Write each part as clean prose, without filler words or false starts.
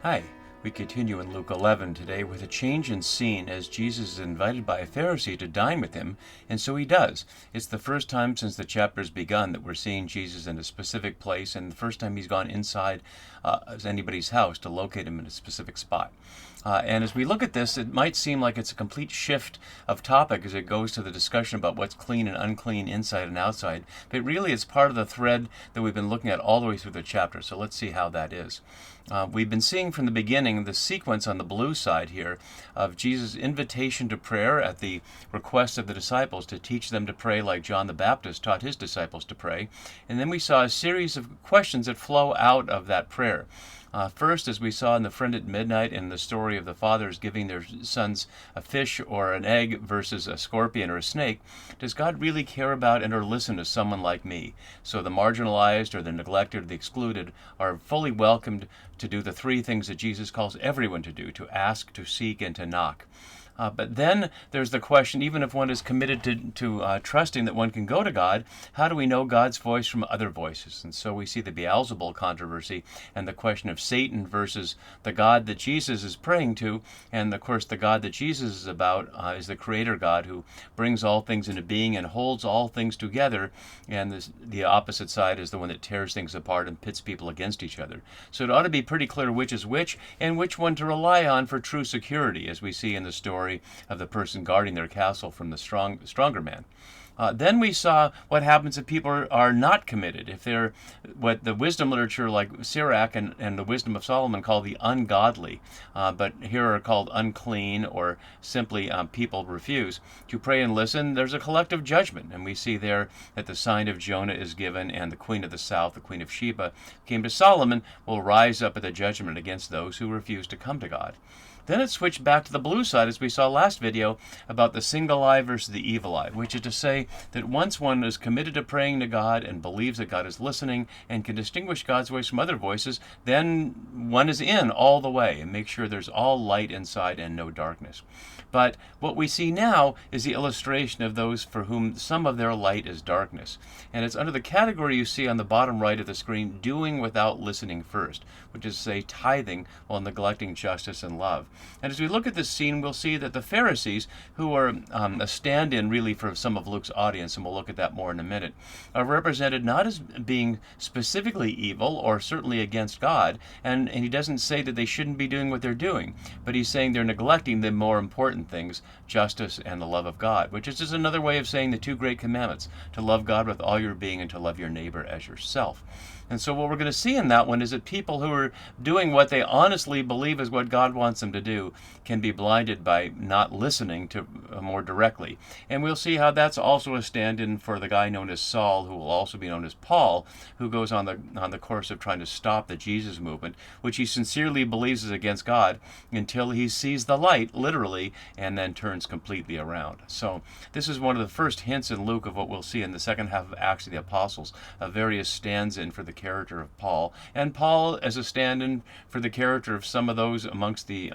Hi, we continue in Luke 11 today with a change in scene as Jesus is invited by a Pharisee to dine with him, and so he does. It's the first time since the chapter's begun that we're seeing Jesus in a specific place, and the first time he's gone inside anybody's house to locate him in a specific spot. And as we look at this, it might seem like it's a complete shift of topic as it goes to the discussion about what's clean and unclean inside and outside, but really it's part of the thread that we've been looking at all the way through the chapter, so let's see how that is. We've been seeing from the beginning the sequence on the blue side here of Jesus' invitation to prayer at the request of the disciples to teach them to pray like John the Baptist taught his disciples to pray. And then we saw a series of questions that flow out of that prayer. First, as we saw in the friend at midnight in the story of the fathers giving their sons a fish or an egg versus a scorpion or a snake, does God really care about and or listen to someone like me? So the marginalized or the neglected or the excluded are fully welcomed to do the three things that Jesus calls everyone to do: to ask, to seek, and to knock. But then there's the question, even if one is committed to trusting that one can go to God, how do we know God's voice from other voices? And so we see the Beelzebul controversy and the question of Satan versus the God that Jesus is praying to. And of course, the God that Jesus is about is the Creator God who brings all things into being and holds all things together. And the opposite side is the one that tears things apart and pits people against each other. So it ought to be pretty clear which is which and which one to rely on for true security, as we see in the story of the person guarding their castle from the stronger man. Then we saw what happens if people are not committed, if they're what the wisdom literature like Sirach and the wisdom of Solomon call the ungodly, but here are called unclean or simply people refuse to pray and listen. There's a collective judgment, and we see there that the sign of Jonah is given, and the queen of the south, the queen of Sheba, came to Solomon, will rise up at the judgment against those who refuse to come to God. Then it switched back to the blue side, as we saw last video, about the single eye versus the evil eye, which is to say that once one is committed to praying to God and believes that God is listening and can distinguish God's voice from other voices, then one is in all the way and make sure there's all light inside and no darkness. But what we see now is the illustration of those for whom some of their light is darkness. And it's under the category you see on the bottom right of the screen, doing without listening first, which is to say tithing while neglecting justice and love. And as we look at this scene, we'll see that the Pharisees, who are a stand-in really for some of Luke's audience, and we'll look at that more in a minute, are represented not as being specifically evil or certainly against God, and he doesn't say that they shouldn't be doing what they're doing, but he's saying they're neglecting the more important things, justice and the love of God, which is just another way of saying the two great commandments, to love God with all your being and to love your neighbor as yourself. And so what we're going to see in that one is that people who are doing what they honestly believe is what God wants them to do can be blinded by not listening to more directly. And we'll see how that's also a stand-in for the guy known as Saul, who will also be known as Paul, who goes on the course of trying to stop the Jesus movement, which he sincerely believes is against God, until he sees the light, literally, and then turns completely around. So this is one of the first hints in Luke of what we'll see in the second half of Acts of the Apostles, of various stands-in for the character of Paul, and Paul as a stand-in for the character of some of those amongst the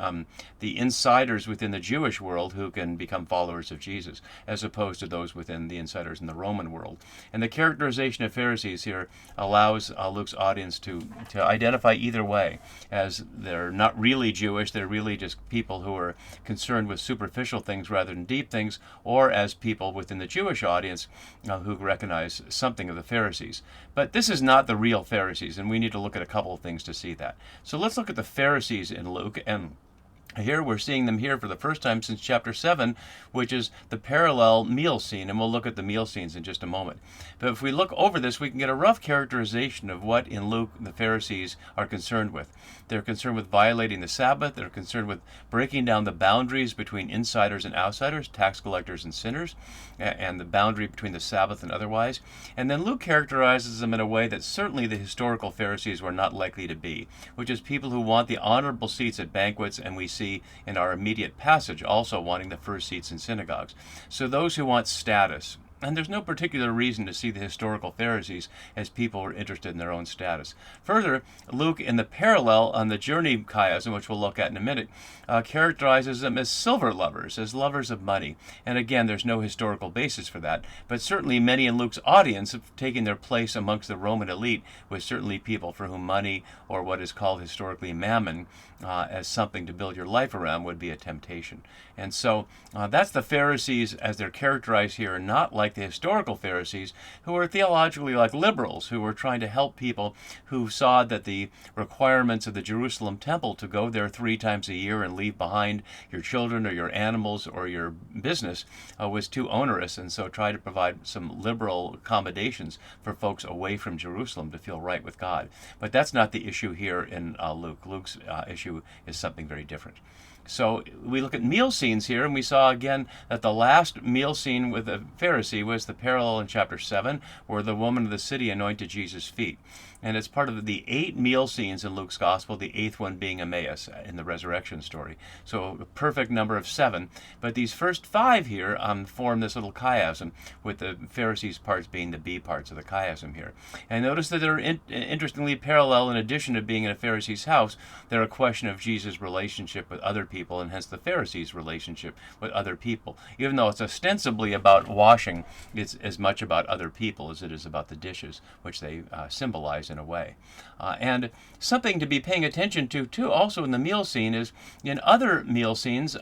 insiders within the Jewish world who can become followers of Jesus, as opposed to those within the insiders in the Roman world. And the characterization of Pharisees here allows Luke's audience to identify either way, as they're not really Jewish, they're really just people who are concerned with superficial things rather than deep things, or as people within the Jewish audience who recognize something of the Pharisees. But this is not the real Pharisees, and we need to look at a couple of things to see that. So let's look at the Pharisees in Luke, and here we're seeing them here for the first time since chapter 7, which is the parallel meal scene, and we'll look at the meal scenes in just a moment. But if we look over this, we can get a rough characterization of what in Luke the Pharisees are concerned with. They're concerned with violating the Sabbath. They're concerned with breaking down the boundaries between insiders and outsiders, tax collectors and sinners, and the boundary between the Sabbath and otherwise. And then Luke characterizes them in a way that certainly the historical Pharisees were not likely to be, which is people who want the honorable seats at banquets, and we see in our immediate passage also wanting the first seats in synagogues. So those who want status, and there's no particular reason to see the historical Pharisees as people who are interested in their own status. Further, Luke, in the parallel on the journey chiasm, which we'll look at in a minute, characterizes them as silver lovers, as lovers of money. And again, there's no historical basis for that, but certainly many in Luke's audience have taken their place amongst the Roman elite, with certainly people for whom money, or what is called historically mammon, as something to build your life around, would be a temptation. And so that's the Pharisees as they're characterized here, not like the historical Pharisees, who were theologically like liberals, who were trying to help people who saw that the requirements of the Jerusalem temple to go there 3 times a year and leave behind your children or your animals or your business was too onerous, and so try to provide some liberal accommodations for folks away from Jerusalem to feel right with God. But that's not the issue here in Luke. Luke's issue is something very different. So we look at meal scenes here, and we saw again that the last meal scene with the Pharisee was the parallel in chapter 7, where the woman of the city anointed Jesus' feet. And it's part of the 8 meal scenes in Luke's gospel, the 8th one being Emmaus in the resurrection story. So a perfect number of 7. But these first 5 here form this little chiasm, with the Pharisees' parts being the B parts of the chiasm here. And notice that they're interestingly parallel. In addition to being in a Pharisee's house, they're a question of Jesus' relationship with other people, and hence the Pharisees' relationship with other people. Even though it's ostensibly about washing, it's as much about other people as it is about the dishes, which they symbolize in a way. And something to be paying attention to, too, also in the meal scene, is in other meal scenes,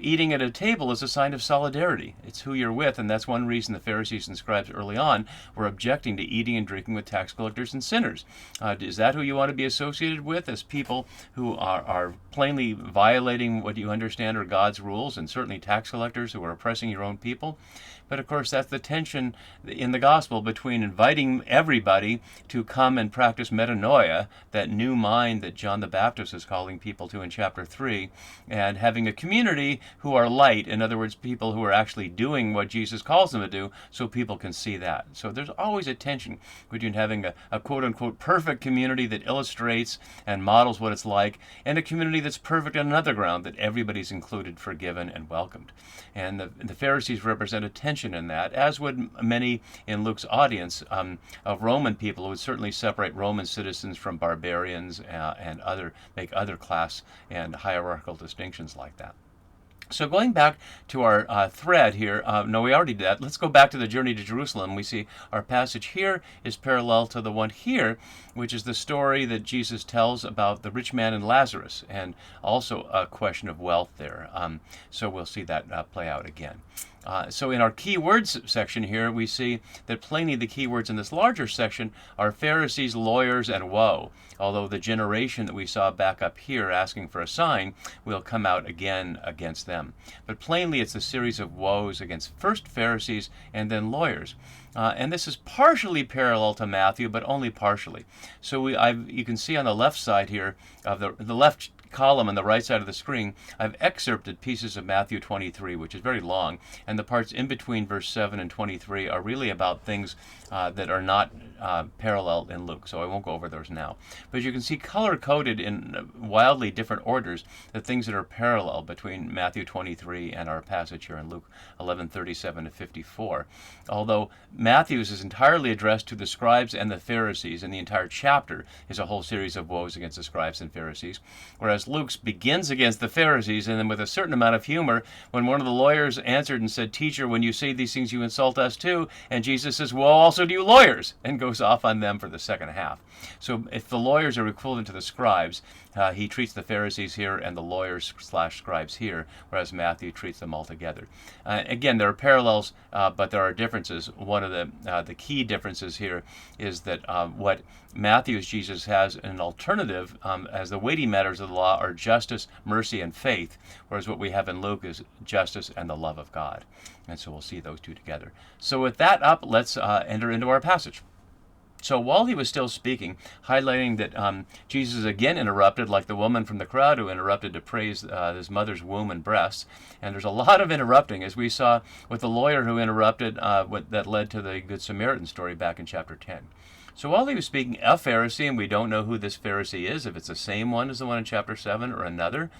eating at a table is a sign of solidarity. It's who you're with, and that's one reason the Pharisees and scribes early on were objecting to eating and drinking with tax collectors and sinners. Is that who you want to be associated with, as people who are plainly violating what you understand are God's rules, and certainly tax collectors who are oppressing your own people? But of course, that's the tension in the gospel between inviting everybody to come and practice metanoia, that new mind that John the Baptist is calling people to in chapter 3, and having a community who are light, in other words, people who are actually doing what Jesus calls them to do, so people can see that. So there's always a tension between having a quote-unquote perfect community that illustrates and models what it's like, and a community that's perfect on another ground, that everybody's included, forgiven, and welcomed. And the Pharisees represent a tension in that, as would many in Luke's audience of Roman people, who would certainly separate Roman citizens from barbarians and make other class and hierarchical distinctions like that. So going back to our thread here, no, we already did that. Let's go back to the journey to Jerusalem. We see our passage here is parallel to the one here, which is the story that Jesus tells about the rich man and Lazarus, and also a question of wealth there. So we'll see that play out again. So in our key words section here, we see that plainly the key words in this larger section are Pharisees, lawyers, and woe, although the generation that we saw back up here asking for a sign will come out again against them. But plainly it's a series of woes against first Pharisees and then lawyers. And this is partially parallel to Matthew, but only partially. So you can see on the left side here, of the left column on the right side of the screen, I've excerpted pieces of Matthew 23, which is very long, and the parts in between verse 7 and 23 are really about things that are not parallel in Luke, so I won't go over those now. But you can see color-coded in wildly different orders the things that are parallel between Matthew 23 and our passage here in Luke 11:37 to 54. Although Matthew's is entirely addressed to the scribes and the Pharisees, and the entire chapter is a whole series of woes against the scribes and Pharisees, whereas Luke's begins against the Pharisees, and then with a certain amount of humor, when one of the lawyers answered and said, "Teacher, when you say these things, you insult us too," and Jesus says, "Well, also do you lawyers," and goes off on them for the second half. So if the lawyers are equivalent to the scribes, he treats the Pharisees here and the lawyers/scribes here, whereas Matthew treats them all together. Again, there are parallels, but there are differences. One of the key differences here is that what Matthew's Jesus has an alternative, as the weighty matters of the law are justice, mercy, and faith, whereas what we have in Luke is justice and the love of God. And so we'll see those two together. So with that up, let's enter into our passage. So while he was still speaking, highlighting that Jesus is again interrupted, like the woman from the crowd who interrupted to praise his mother's womb and breasts. And there's a lot of interrupting, as we saw with the lawyer who interrupted, that led to the Good Samaritan story back in chapter 10. So while he was speaking, a Pharisee, and we don't know who this Pharisee is, if it's the same one as the one in chapter 7 or another,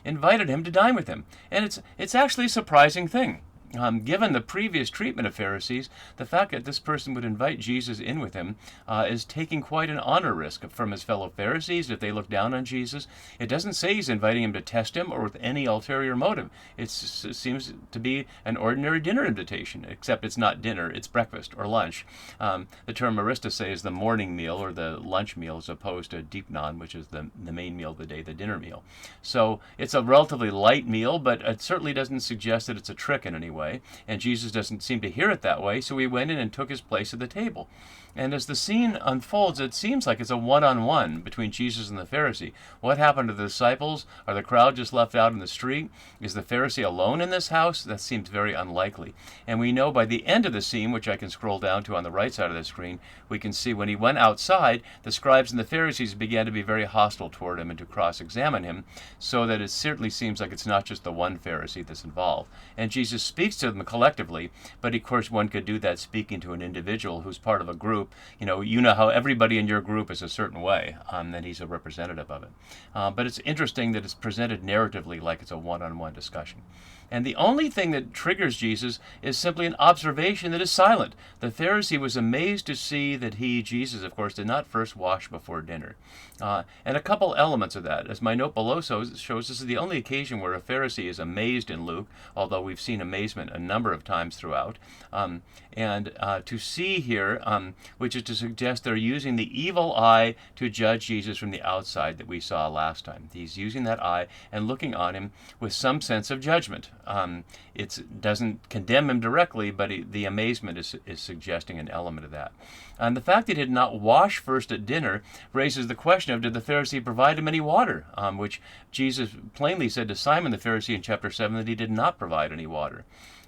invited him to dine with him. And it's actually a surprising thing. Given the previous treatment of Pharisees, the fact that this person would invite Jesus in with him is taking quite an honor risk from his fellow Pharisees if they look down on Jesus. It doesn't say he's inviting him to test him or with any ulterior motive. It seems to be an ordinary dinner invitation, except it's not dinner, it's breakfast or lunch. The term maristase is the morning meal or the lunch meal as opposed to deepnon, which is the main meal of the day, the dinner meal. So it's a relatively light meal, but it certainly doesn't suggest that it's a trick in any way, and Jesus doesn't seem to hear it that way, so he went in and took his place at the table. And as the scene unfolds, it seems like it's a one-on-one between Jesus and the Pharisee. What happened to the disciples? Are the crowd just left out in the street? Is the Pharisee alone in this house? That seems very unlikely. And we know by the end of the scene, which I can scroll down to on the right side of the screen, we can see when he went outside, the scribes and the Pharisees began to be very hostile toward him and to cross-examine him, so that it certainly seems like it's not just the one Pharisee that's involved. And Jesus speaks to them collectively, but of course one could do that speaking to an individual who's part of a group. You know how everybody in your group is a certain way, that he's a representative of it. But it's interesting that it's presented narratively like it's a one-on-one discussion. And the only thing that triggers Jesus is simply an observation that is silent. The Pharisee was amazed to see that he, Jesus, of course, did not first wash before dinner. And a couple elements of that. As my note below shows, this is the only occasion where a Pharisee is amazed in Luke, although we've seen amazement a number of times throughout. And to see here, which is to suggest they're using the evil eye to judge Jesus from the outside that we saw last time. He's using that eye and looking on him with some sense of judgment. It doesn't condemn him directly, but the amazement is suggesting an element of that. And the fact that he did not wash first at dinner raises the question of, did the Pharisee provide him any water? Which Jesus plainly said to Simon the Pharisee in chapter 7 that he did not provide any water.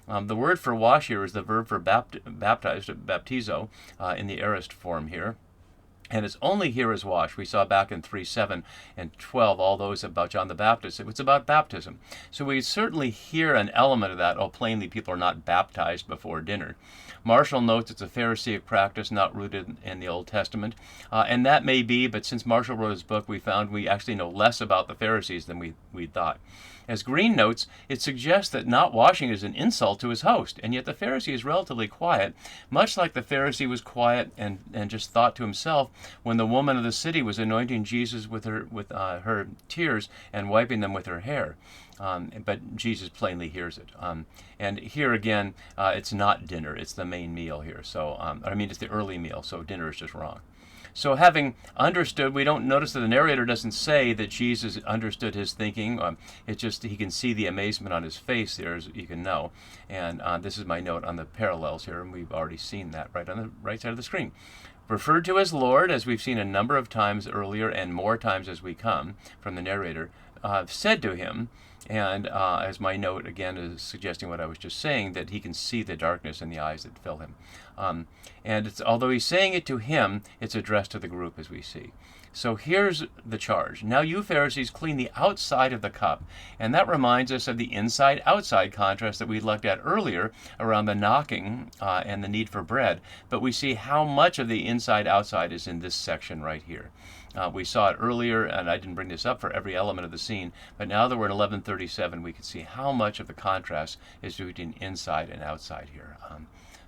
The word for wash here is the verb for baptize, baptizo, in the aorist form here. And it's only here as wash. We saw back in 3:7 and 12, all those about John the Baptist. It's about baptism. So we certainly hear an element of that. Oh, plainly people are not baptized before dinner. Marshall notes it's a Pharisaic practice not rooted in the Old Testament. And that may be, but since Marshall wrote his book, we found we actually know less about the Pharisees than we thought. As Green notes, it suggests that not washing is an insult to his host, and yet the Pharisee is relatively quiet, much like the Pharisee was quiet and just thought to himself when the woman of the city was anointing Jesus with her tears and wiping them with her hair. But Jesus plainly hears it. And here again, it's not dinner, it's the main meal here. So, it's the early meal, so dinner is just wrong. So having understood, we don't notice that the narrator doesn't say that Jesus understood his thinking. It's just he can see the amazement on his face there, as you can know. And this is my note on the parallels here, and we've already seen that right on the right side of the screen. Referred to as Lord, as we've seen a number of times earlier and more times as we come from the narrator, said to him, and as my note again is suggesting what I was just saying, that he can see the darkness in the eyes that fill him. And although he's saying it to him, it's addressed to the group as we see. So here's the charge. Now you Pharisees clean the outside of the cup. And that reminds us of the inside-outside contrast that we looked at earlier around the knocking and the need for bread. But we see how much of the inside-outside is in this section right here. We saw it earlier, and I didn't bring this up for every element of the scene, but now that we're in 1137, we can see how much of the contrast is between inside and outside here.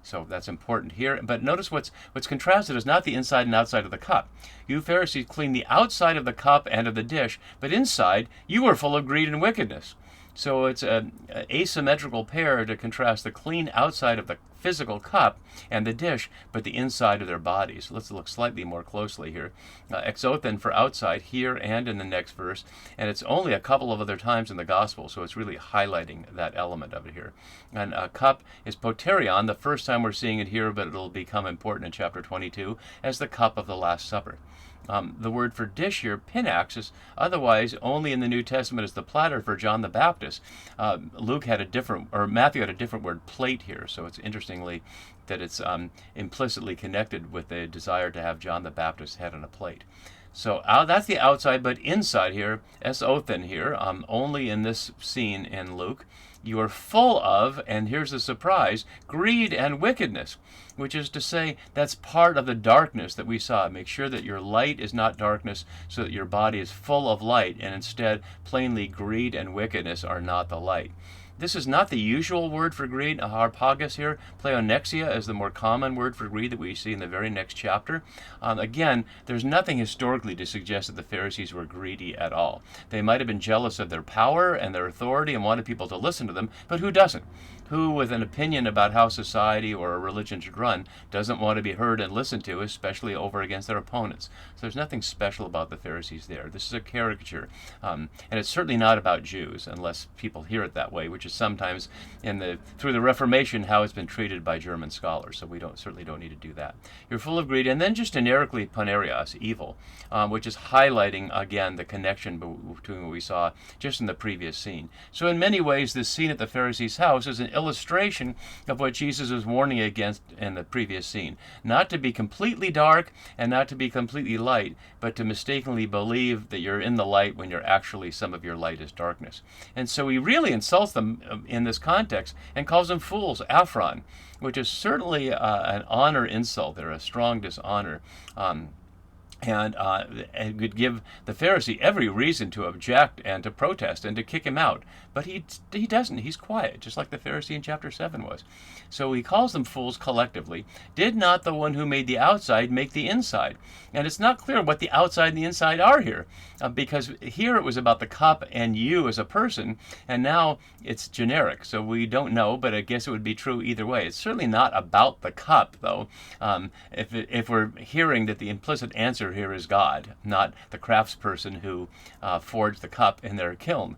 So that's important here. But notice what's contrasted is not the inside and outside of the cup. You Pharisees clean the outside of the cup and of the dish, but inside you are full of greed and wickedness. So it's an asymmetrical pair to contrast the clean outside of the physical cup and the dish, but the inside of their bodies. Let's look slightly more closely here. Exothen for outside here and in the next verse, and it's only a couple of other times in the gospel, so it's really highlighting that element of it here. And a cup is poterion, the first time we're seeing it here, but it'll become important in chapter 22 as the cup of the Last Supper. The word for dish here, pinax, otherwise only in the New Testament is the platter for John the Baptist. Matthew had a different word, plate here, so it's interestingly that it's implicitly connected with the desire to have John the Baptist's head on a plate. So that's the outside, but inside here, esothen here, only in this scene in Luke, you are full of, and here's the surprise, greed and wickedness, which is to say that's part of the darkness that we saw. Make sure that your light is not darkness so that your body is full of light, and instead plainly greed and wickedness are not the light. This is not the usual word for greed, harpagus here. Pleonexia is the more common word for greed that we see in the very next chapter. Again, there's nothing historically to suggest that the Pharisees were greedy at all. They might have been jealous of their power and their authority and wanted people to listen to them, but who doesn't? Who, with an opinion about how society or a religion should run, doesn't want to be heard and listened to, especially over against their opponents? So there's nothing special about the Pharisees there. This is a caricature. And it's certainly not about Jews, unless people hear it that way, which is sometimes through the Reformation how it's been treated by German scholars. So we certainly don't need to do that. You're full of greed, and then just generically panerios, evil, which is highlighting again the connection between what we saw just in the previous scene. So in many ways, this scene at the Pharisees' house is an illustration of what Jesus was warning against in the previous scene. Not to be completely dark and not to be completely light, but to mistakenly believe that you're in the light when you're actually some of your light is darkness. And so he really insults them in this context and calls them fools, aphron, which is certainly an honor insult. They're a strong dishonor. And would give the Pharisee every reason to object and to protest and to kick him out. But he doesn't. He's quiet, just like the Pharisee in chapter 7 was. So he calls them fools collectively. Did not the one who made the outside make the inside? And it's not clear what the outside and the inside are here, because here it was about the cup and you as a person, and now it's generic. So we don't know, but I guess it would be true either way. It's certainly not about the cup, though, if we're hearing that the implicit answer here is God, not the craftsperson who forged the cup in their kiln.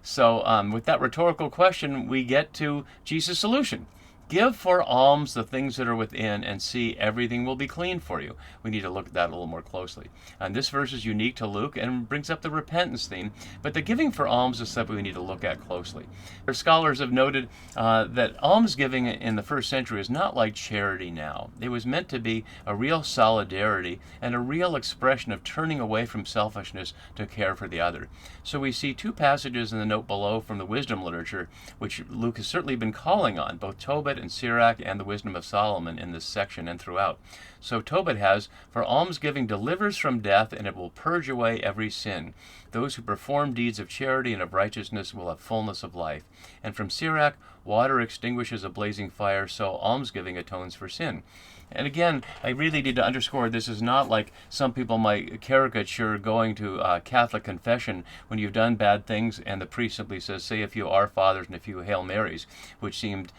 So with that rhetorical question, we get to Jesus' solution. Give for alms the things that are within, and see, everything will be clean for you. We need to look at that a little more closely. And this verse is unique to Luke and brings up the repentance theme, but the giving for alms is something we need to look at closely. Our scholars have noted that almsgiving in the first century is not like charity now. It was meant to be a real solidarity and a real expression of turning away from selfishness to care for the other. So we see two passages in the note below from the wisdom literature, which Luke has certainly been calling on, both Tobit and Sirach and the Wisdom of Solomon in this section and throughout. So Tobit has, for almsgiving delivers from death, and it will purge away every sin. Those who perform deeds of charity and of righteousness will have fullness of life. And from Sirach, water extinguishes a blazing fire, so almsgiving atones for sin. And again, I really need to underscore this is not like some people might caricature going to Catholic confession when you've done bad things and the priest simply says, say a few Our Fathers and a few Hail Marys, which seemed,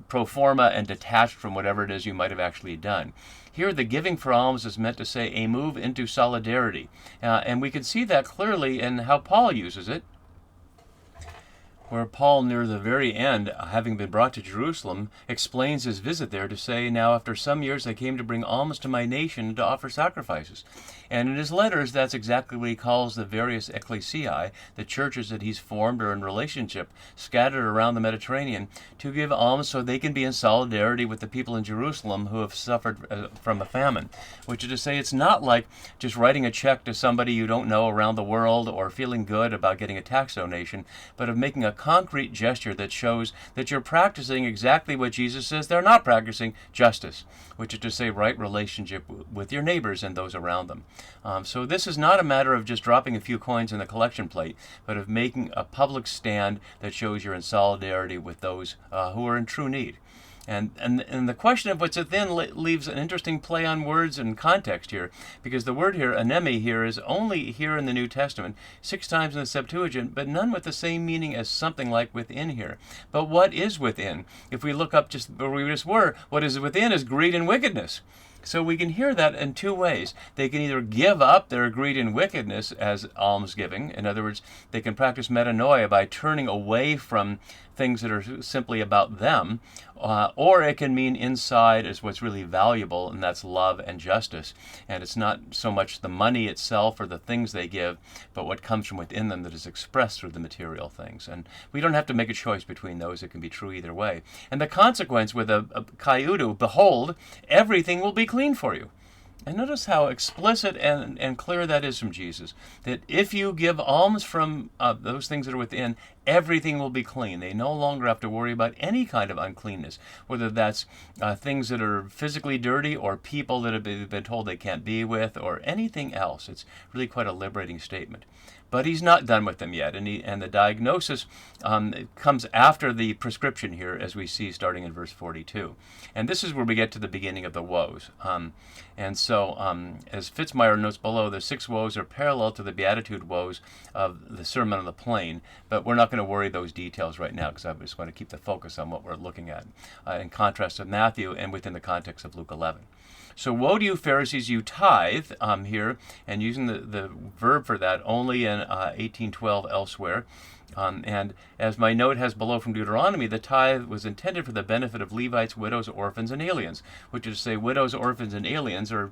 pro forma and detached from whatever it is you might have actually done. Here, the giving for alms is meant to say a move into solidarity. And we can see that clearly in how Paul uses it, where Paul, near the very end, having been brought to Jerusalem, explains his visit there to say, now after some years I came to bring alms to my nation and to offer sacrifices. And in his letters, that's exactly what he calls the various ecclesiae, the churches that he's formed or in relationship, scattered around the Mediterranean, to give alms so they can be in solidarity with the people in Jerusalem who have suffered from a famine. Which is to say, it's not like just writing a check to somebody you don't know around the world or feeling good about getting a tax donation, but of making a concrete gesture that shows that you're practicing exactly what Jesus says they're not practicing, justice, which is to say right relationship with your neighbors and those around them. So this is not a matter of just dropping a few coins in the collection plate, but of making a public stand that shows you're in solidarity with those who are in true need. And the question of what's within leaves an interesting play on words and context here, because the word here, anemi, here is only here in the New Testament, 6 times in the Septuagint, but none with the same meaning as something like within here. But what is within? If we look up just where we just were, what is within is greed and wickedness. So we can hear that in two ways. They can either give up their greed and wickedness as almsgiving. In other words, they can practice metanoia by turning away from things that are simply about them, or it can mean inside is what's really valuable, and that's love and justice. And it's not so much the money itself or the things they give, but what comes from within them that is expressed through the material things. And we don't have to make a choice between those. It can be true either way. And the consequence with a kaiudu, behold, everything will be clean for you. And notice how explicit and clear that is from Jesus, that if you give alms from those things that are within, everything will be clean. They no longer have to worry about any kind of uncleanness, whether that's things that are physically dirty or people that have been told they can't be with or anything else. It's really quite a liberating statement. But he's not done with them yet, and the diagnosis comes after the prescription here, as we see starting in verse 42. And this is where we get to the beginning of the woes. And so, as Fitzmyer notes below, the 6 woes are parallel to the Beatitude woes of the Sermon on the Plain, but we're not going to worry those details right now because I just want to keep the focus on what we're looking at in contrast to Matthew and within the context of Luke 11. So woe to you, Pharisees, you tithe here, and using the verb for that only in 18:12 elsewhere. And as my note has below from Deuteronomy, the tithe was intended for the benefit of Levites, widows, orphans, and aliens, which is to say widows, orphans, and aliens, or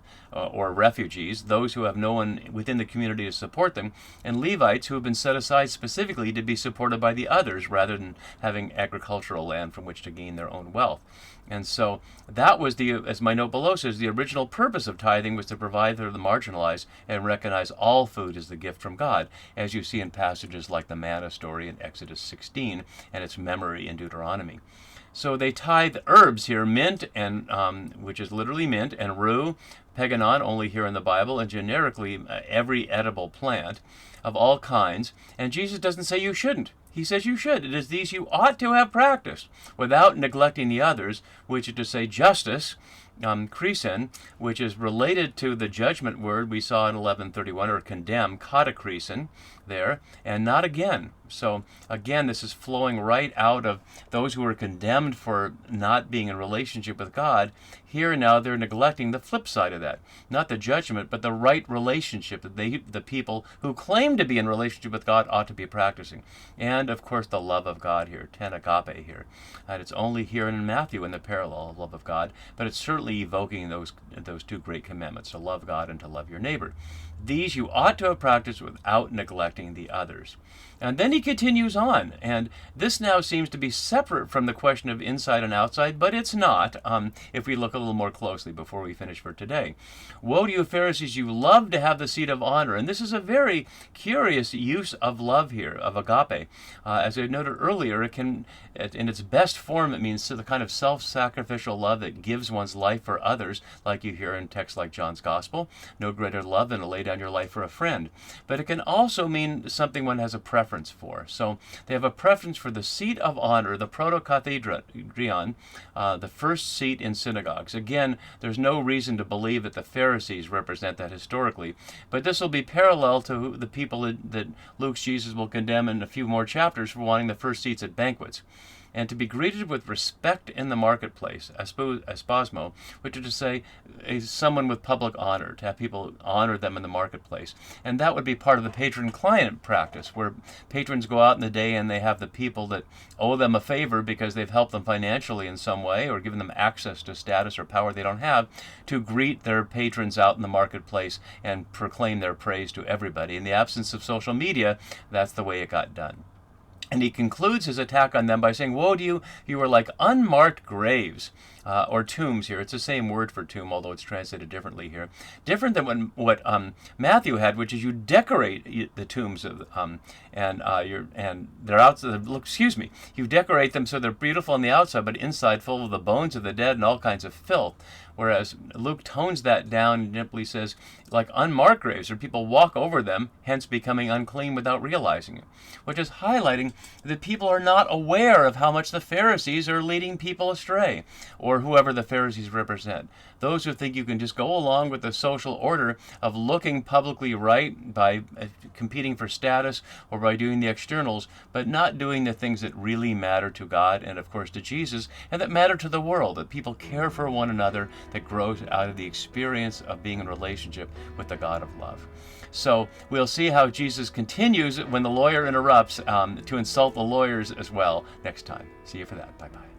refugees, those who have no one within the community to support them, and Levites who have been set aside specifically to be supported by the others rather than having agricultural land from which to gain their own wealth. And so that was as my note below says, the original purpose of tithing was to provide for the marginalized and recognize all food as the gift from God, as you see in passages like the manna story in Exodus 16 and its memory in Deuteronomy. So they tithe herbs here, mint, and which is literally mint, and rue, peganon, only here in the Bible, and generically every edible plant of all kinds. And Jesus doesn't say you shouldn't. He says you should. It is these you ought to have practiced without neglecting the others, which is to say justice, krisen, which is related to the judgment word we saw in 11:31, or condemn, katakrisen, there, and not again. So again, this is flowing right out of those who are condemned for not being in relationship with God. Here now they're neglecting the flip side of that. Not the judgment, but the right relationship that the people who claim to be in relationship with God ought to be practicing. And of course the love of God here, ten agape here. And it's only here in Matthew in the parallel of love of God, but it's certainly evoking those 2 great commandments, to love God and to love your neighbor. These you ought to have practiced without neglecting the others. And then he continues on, and this now seems to be separate from the question of inside and outside, but it's not, if we look a little more closely before we finish for today. Woe to you, Pharisees, you love to have the seat of honor. And this is a very curious use of love here, of agape. As I noted earlier, it can, in its best form, it means the kind of self-sacrificial love that gives one's life for others, like you hear in texts like John's Gospel. No greater love than to lay down your life for a friend. But it can also mean something one has a preference for. So they have a preference for the seat of honor, the protokathedrion, the first seat in synagogues. Again, there's no reason to believe that the Pharisees represent that historically, but this will be parallel to the people that Luke's Jesus will condemn in a few more chapters for wanting the first seats at banquets. And to be greeted with respect in the marketplace, espasmo, which is to say, is someone with public honor, to have people honor them in the marketplace. And that would be part of the patron-client practice, where patrons go out in the day and they have the people that owe them a favor because they've helped them financially in some way or given them access to status or power they don't have, to greet their patrons out in the marketplace and proclaim their praise to everybody. In the absence of social media, that's the way it got done. And he concludes his attack on them by saying, woe to you, you are like unmarked graves, or tombs here. It's the same word for tomb, although it's translated differently here. Different than what Matthew had, which is you decorate the tombs of, and they're outside. You decorate them so they're beautiful on the outside, but inside full of the bones of the dead and all kinds of filth. Whereas Luke tones that down and simply says, like unmarked graves, or people walk over them, hence becoming unclean without realizing it. Which is highlighting that people are not aware of how much the Pharisees are leading people astray, or whoever the Pharisees represent. Those who think you can just go along with the social order of looking publicly right by competing for status or by doing the externals, but not doing the things that really matter to God and, of course, to Jesus, and that matter to the world, that people care for one another, that grows out of the experience of being in relationship with the God of love. So we'll see how Jesus continues when the lawyer interrupts to insult the lawyers as well next time. See you for that. Bye-bye.